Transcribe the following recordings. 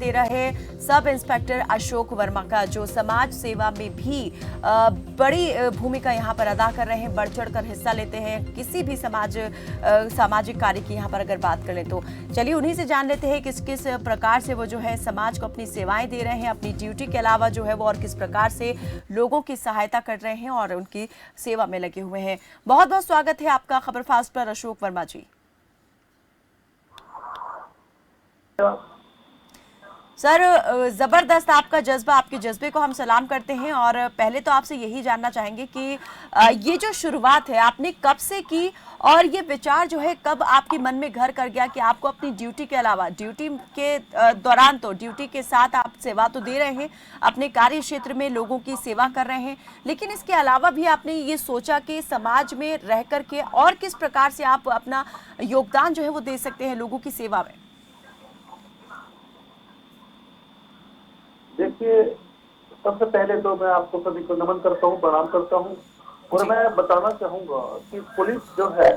दे रहे sub inspector Ashok Verma का, जो समाज सेवा में भी बड़ी भूमिका यहाँ पर अदा कर रहे हैं, बढ़ चढ़कर हिस्सा लेते हैं किसी भी सामाजिक कार्य की। यहाँ पर अगर बात करें तो चलिए उन्हीं से जान लेते हैं किस किस प्रकार से वो जो है समाज को अपनी सेवाएं दे रहे हैं, अपनी ड्यूटी के अलावा जो है वो और किस प्रकार से लोगों की सहायता कर रहे हैं और उनकी सेवा में लगे हुए हैं। बहुत बहुत स्वागत है आपका खबर फास्ट पर अशोक वर्मा जी। सर, जबरदस्त आपका जज्बा, आपके जज्बे को हम सलाम करते हैं। और पहले तो आपसे यही जानना चाहेंगे कि ये जो शुरुआत है आपने कब से की और ये विचार जो है कब आपके मन में घर कर गया कि आपको अपनी ड्यूटी के अलावा, ड्यूटी के दौरान तो ड्यूटी के साथ आप सेवा तो दे रहे हैं, अपने कार्य क्षेत्र में लोगों की सेवा कर रहे हैं, लेकिन इसके अलावा भी आपने ये सोचा कि समाज में रह करके और किस प्रकार से आप अपना योगदान जो है वो दे सकते हैं लोगों की सेवा में। देखिए, सबसे पहले तो मैं आपको सभी को नमन करता हूँ, प्रणाम करता हूँ। और मैं बताना चाहूंगा कि पुलिस जो है,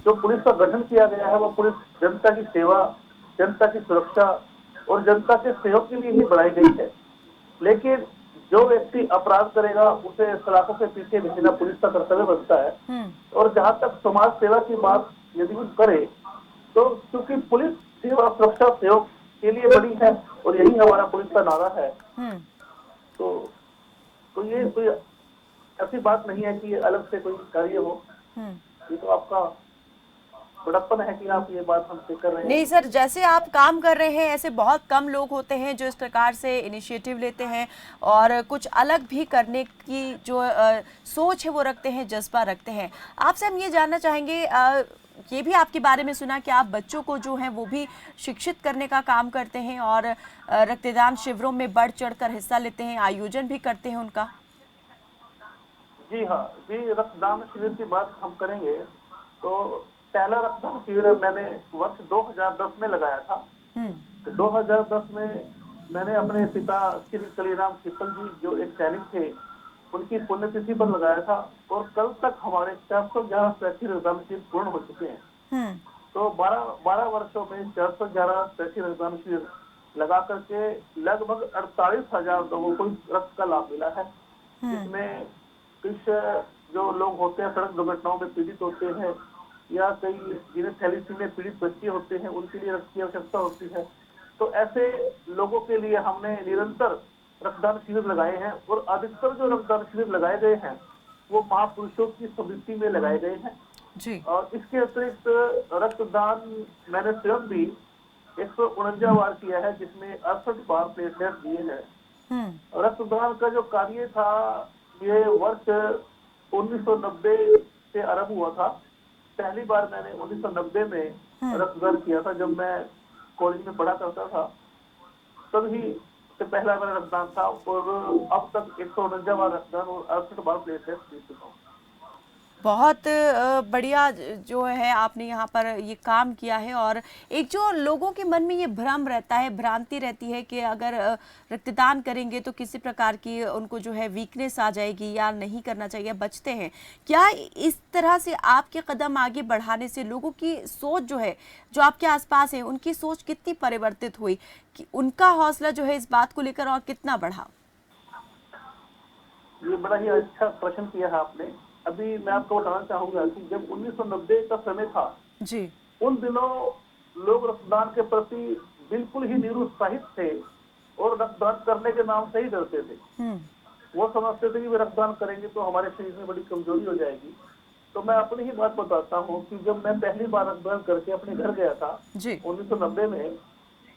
जो पुलिस का गठन किया गया है, वो पुलिस जनता की सेवा, जनता की सुरक्षा और जनता के सहयोग के लिए ही बनाई गई है। लेकिन जो व्यक्ति अपराध करेगा उसे सलाखों के पीछे भेजना पुलिस का कर्तव्य बनता है। और जहां तक समाज सेवा की बात यदि वो करे तो क्योंकि पुलिस सेवा, सुरक्षा, सहयोग के लिए बड़ी है और यही हमारा पुलिस का नारा है। तो ये कोई ऐसी बात नहीं है कि ये अलग से कोई कार्य हो। ये तो आपका बड़प्पन है कि आप ये बात हमसे कर रहे हैं। नहीं सर, जैसे आप काम कर रहे हैं ऐसे बहुत कम लोग होते हैं जो इस प्रकार से इनिशिएटिव लेते हैं और कुछ अलग भी करने की जो सोच है वो रखते हैं, जज्बा रखते हैं। आपसे हम ये जानना चाहेंगे, ये भी आपके बारे में सुना कि आप बच्चों को जो है वो भी शिक्षित करने का काम करते हैं और रक्तदान शिविरों में बढ़ चढ़कर हिस्सा लेते हैं, आयोजन भी करते हैं उनका। जी हाँ जी, रक्तदान शिविर की बात हम करेंगे तो पहला रक्तदान शिविर मैंने वर्ष 2010 में लगाया था। 2010 में मैंने अपने पिता श्री कलीराम शिपल जी, जो एक सैनिक थे, उनकी पुण्यतिथि पर लगाया था और कल तक हमारे 411 स्वैच्छिक रक्तदान शिविर पूर्ण हो चुके हैं। तो 12 वर्षों में 411 स्वैच्छिक रक्तदान शिविर लगा करके लगभग 48,000 लोगों को रक्त का लाभ मिला है। इसमें कुछ जो लोग होते हैं सड़क दुर्घटनाओं में पीड़ित होते हैं या कई जिन्हें थैलेसीमिया पीड़ित बच्चे होते हैं, उनके लिए रक्त की आवश्यकता होती है। तो ऐसे लोगों के लिए हमने निरंतर रक्तदान शिविर लगाए हैं और अधिकतर जो रक्तदान शिविर लगाए गए हैं वो महापुरुषों की स्मृति में लगाए गए हैं जी। और इसके अतिरिक्त रक्तदान मैंने स्वयं भी 149 बार किया है, जिसमें 68 बार प्लेटलेट दिए हैं। रक्तदान का जो कार्य था ये वर्ष 1990 से आरंभ हुआ था। पहली बार मैंने 1990 में रक्तदान किया था, जब मैं कॉलेज में पढ़ा करता था, तभी से पहला मेरा रक्तदान था। और अब तक 149 बार रक्तदान और 68 बार प्लेटलेट दे चुका हूँ। बहुत बढ़िया जो है आपने यहाँ पर ये काम किया है। और एक जो लोगों के मन में ये भ्रम रहता है, भ्रांति रहती है कि अगर रक्तदान करेंगे तो किसी प्रकार की उनको जो है वीकनेस आ जाएगी या नहीं करना चाहिए, बचते हैं। क्या इस तरह से आपके कदम आगे बढ़ाने से लोगों की सोच जो है, जो आपके आसपास है, उनकी सोच कितनी परिवर्तित हुई, कि उनका हौसला जो है इस बात को लेकर और कितना बढ़ा? ये बड़ा ही अच्छा प्रश्न किया है आपने। अभी मैं आपको बताना चाहूंगा कि जब 1990 का समय था जी, उन दिनों लोग रक्तदान के प्रति बिल्कुल ही निरुत्साहित थे और रक्तदान करने के नाम से ही डरते थे। वो समझते थे कि वे रक्तदान करेंगे तो हमारे शरीर में बड़ी कमजोरी हो जाएगी। तो मैं अपनी ही बात बताता हूँ कि जब मैं पहली बार रक्तदान करके अपने घर गया था 1990 में,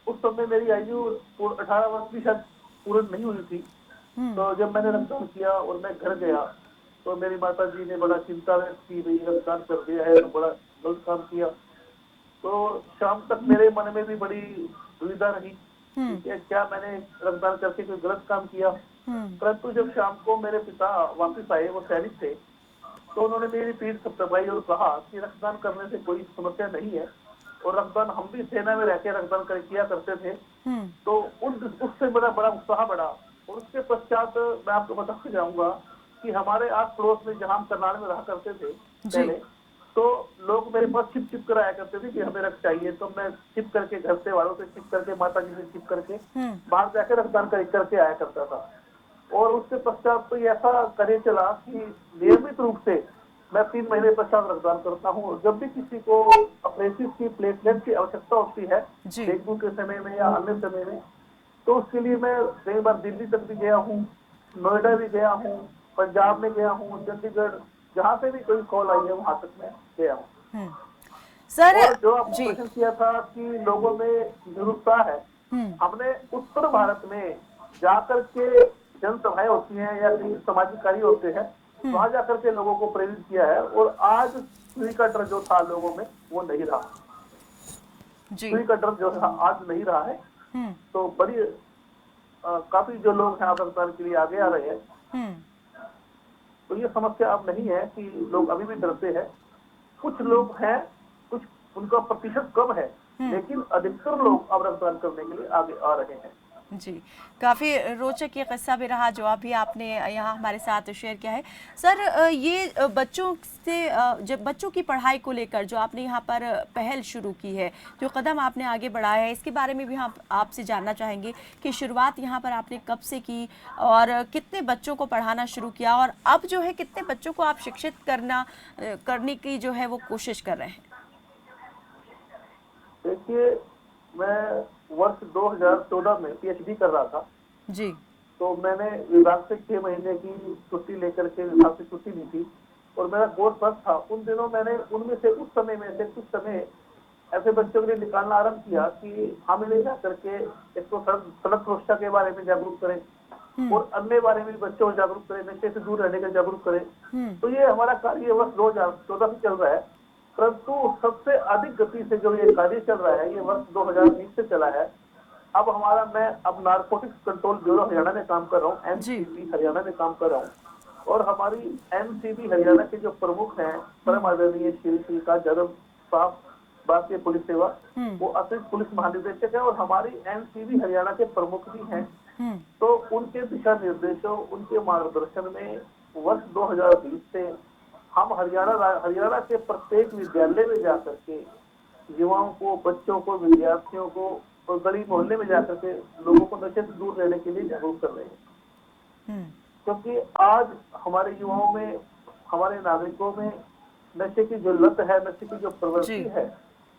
उस समय मेरी आयु 18 वर्ष की शायद पूर्ण नहीं हुई थी। तो जब मैंने रक्तदान किया और मैं घर गया तो मेरी माता जी ने बड़ा चिंता व्यक्त की, भाई रक्तदान कर दिया है तो बड़ा गलत काम किया। तो शाम तक मेरे मन में भी बड़ी दुविधा रही कि क्या मैंने रक्तदान करके कोई गलत काम किया। परंतु जब शाम को मेरे पिता वापस आए, वो सैनिक थे, तो उन्होंने मेरी पीठ थपथपाई और कहा कि रक्तदान करने से कोई समस्या नहीं है और रक्तदान हम भी सेना में रहकर रक्तदान किया करते थे। तो उससे मेरा बड़ा उत्साह बढ़ा। और उसके पश्चात मैं आपको बताना चाहूंगा कि हमारे आस पड़ोस में, जहां हम करनाल में रहा करते थे पहले, तो तो लोग मेरे पास छिप कर आया करते थे कि हमें रक्त चाहिए, तो मैं छिप करके घर से वालों से छिप करके, माता जी से छिप करके बाहर जाकर रक्तदान करके आया करता था। और उसके पश्चात तो ऐसा कार्य चला कि नियमित रूप से मैं 3 महीने पश्चात रक्तदान करता हूँ। जब भी किसी को अपरेसिस की प्लेटलेट की आवश्यकता होती है जी। डेंगू के समय में या अन्य समय में, तो उसके लिए मैं कई बार दिल्ली तक भी गया हूँ, नोएडा भी गया हूँ, पंजाब में गया हूँ, चंडीगढ़, जहाँ पे भी कोई कॉल आई है वहां तक मैं गया हूँ। सर और जो आपने जी। प्रश्न किया था कि लोगों में निरुत्साह है, हमने उत्तर भारत में जाकर के जनसभाएं होती हैं या कई सामाजिक कार्य होते हैं, वहां जाकर के लोगों को प्रेरित किया है। और आज सुई का डर जो था लोगों में वो नहीं रहा। जी। सुई का डर जो था आज नहीं रहा है। तो बड़ी काफी जो लोग हैं रक्तदान के लिए आगे आ रहे हैं। तो ये समस्या अब नहीं है कि लोग अभी भी डरते हैं। कुछ लोग हैं, कुछ उनका प्रतिशत कम है, लेकिन अधिकतर लोग अब रक्तदान करने के लिए आगे आ रहे हैं। जी, काफ़ी रोचक ये किस्सा भी रहा जो अभी आपने यहाँ हमारे साथ शेयर किया है। सर ये बच्चों से जब बच्चों की पढ़ाई को लेकर जो आपने यहाँ पर पहल शुरू की है, जो कदम आपने आगे बढ़ाया है, इसके बारे में भी हम आपसे जानना चाहेंगे कि शुरुआत यहाँ पर आपने कब से की और कितने बच्चों को पढ़ाना शुरू किया और अब जो है कितने बच्चों को आप शिक्षित करने की जो है वो कोशिश कर रहे हैं? देखिए, मैं वर्ष 2014 में पीएचडी कर रहा था। जी। तो मैंने विभाग से 6 महीने की छुट्टी लेकर के विभाग से छुट्टी ली थी और मेरा कोर्स बस था। उन दिनों मैंने उनमें से उस समय में से कुछ समय ऐसे बच्चों के लिए निकालना आरंभ किया कि हम इन्हें जा करके एक तो सड़क सुरक्षा के बारे में जागरूक करें और अन्य बारे में भी बच्चों को जागरूक करें, नशे से दूर रहने का जागरूक करें। तो ये हमारा कार्य वर्ष 2014 से चल रहा है, परंतु सबसे अधिक गति से जो ये कार्य चल रहा है ये वर्ष 2020 से चला है। अब मैं अब नारकोटिक्स कंट्रोल ब्यूरो हरियाणा में काम कर रहा हूँ, एनसीबी हरियाणा में काम कर रहा हूँ। और हमारी एनसीबी हरियाणा के जो प्रमुख हैं परम आदरणीय श्री का जगम साहब, भारतीय पुलिस सेवा, वो अतिरिक्त पुलिस महानिदेशक है और हमारी एनसीबी हरियाणा के प्रमुख भी हैं। तो उनके दिशा निर्देशों, उनके मार्गदर्शन में वर्ष 2020 से हम हरियाणा के प्रत्येक विद्यालय में जाकर के युवाओं को, बच्चों को, विद्यार्थियों को और गली मोहल्ले में जाकर के लोगों को नशे से दूर रहने के लिए जागरूक कर रहे हैं। क्योंकि आज हमारे युवाओं में, हमारे नागरिकों में नशे की जो लत है, नशे की जो प्रवृत्ति है,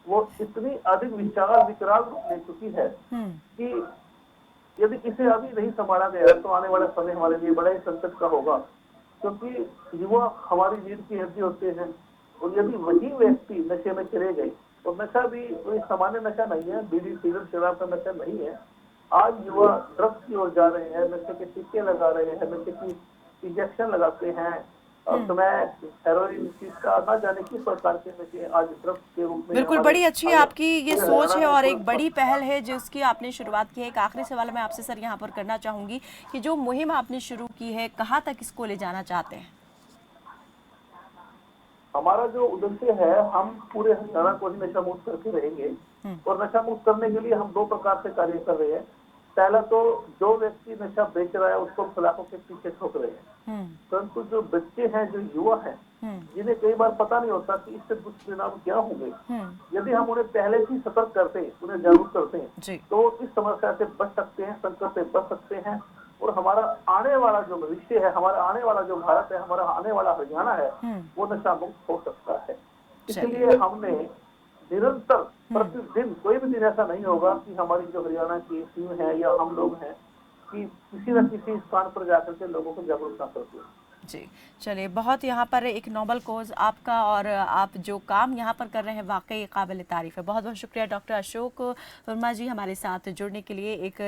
वो इतनी अधिक विकराल रूप ले चुकी है कि यदि इसे अभी नहीं संभाला गया तो आने वाला समय हमारे लिए बड़ा ही संकट का होगा। क्योंकि युवा हमारी रीढ़ की हड्डी होते हैं और यदि वही व्यक्ति नशे में चले गए, तो नशा भी कोई सामान्य नशा नहीं है, बीड़ी सिगरेट शराब का नशा नहीं है। आज युवा ड्रग्स की ओर जा रहे हैं, नशे के टीके लगा रहे हैं, नशे की इंजेक्शन लगाते हैं, स्मैक, हेरोइन, का ना जाने किस प्रकार के नशे आज ड्रग्स के रूप में। बिल्कुल, बड़ी अच्छी आपकी ये सोच है और एक बड़ी पहल है जिसकी आपने शुरुआत की है। एक आखिरी सवाल मैं आपसे सर यहाँ पर करना चाहूंगी कि जो मुहिम आपने शुरू की है, कहाँ तक इसको ले जाना चाहते हैं? हमारा जो उद्देश्य है, हम पूरे हरियाणा को ही नशा मुक्त करके रहेंगे और नशा मुक्त करने के लिए हम 2 प्रकार से कार्य कर रहे हैं। पहला तो जो व्यक्ति नशा बेच रहा है उसको सलाखों के पीछे ठोक रहे हैं, परंतु जो बच्चे हैं, जो युवा हैं, जिन्हें कई बार पता नहीं होता कि इससे दुष्परिणाम क्या होंगे, यदि हम उन्हें पहले से सतर्क करते हैं, उन्हें जागरूक करते हैं, तो इस समस्या से बच सकते हैं, संकट से बच सकते हैं और हमारा आने वाला जो भविष्य है, हमारा आने वाला जो भारत है, हमारा आने वाला हरियाणा है, वो नशा मुक्त हो सकता है। इसलिए हमने निरंतर प्रतिदिन, कोई भी दिन ऐसा नहीं होगा कि हमारी जो हरियाणा की टीम है या हम लोग हैं कि किसी न किसी स्थान पर जाकर के लोगों को जागरूक ना करते हैं। जी, चलिए, बहुत यहाँ पर एक नोबल कॉज आपका और आप जो काम यहाँ पर कर रहे हैं वाकई काबिल तारीफ है। बहुत बहुत शुक्रिया डॉक्टर अशोक वर्मा जी हमारे साथ जुड़ने के लिए। एक